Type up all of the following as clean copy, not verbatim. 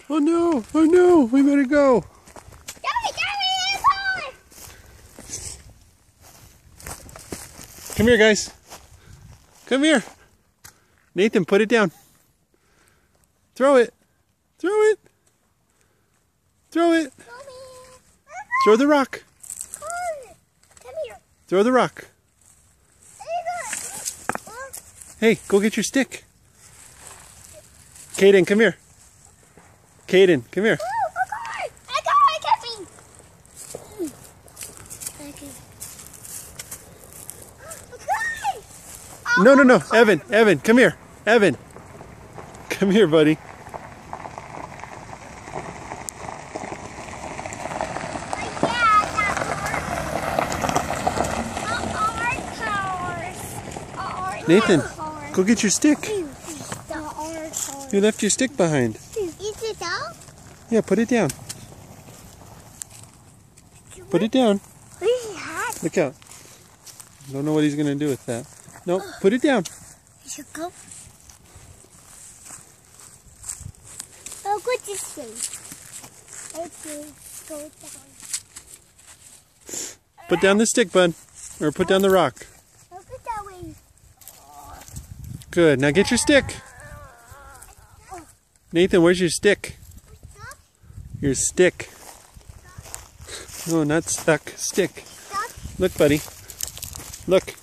Oh no! Oh no! We better go! Come here, guys. Come here. Nathan, put it down. Throw it. Throw it. Throw it. Throw the rock. Come here. Throw the rock. Hey, go get your stick. Caden, come here. Caden, come here. I got it, No. Evan, come here. Evan. Come here, buddy. Nathan, go get your stick. You left your stick behind. Is it down? Yeah, put it down. Put it down. Look out. Don't know what he's going to do with that. No, put it down. Go. Oh, go this way. Okay, go down. Put down the stick, bud. Or put down the rock. Go that way. Good. Now get your stick. Nathan, where's your stick? Your stick. No, not stuck. Stick. Look, buddy. Look.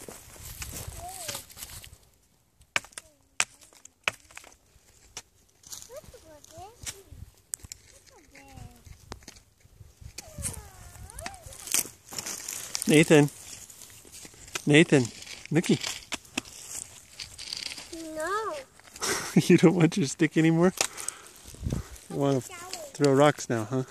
Nathan, looky. No. You don't want your stick anymore? You want to throw rocks now, huh?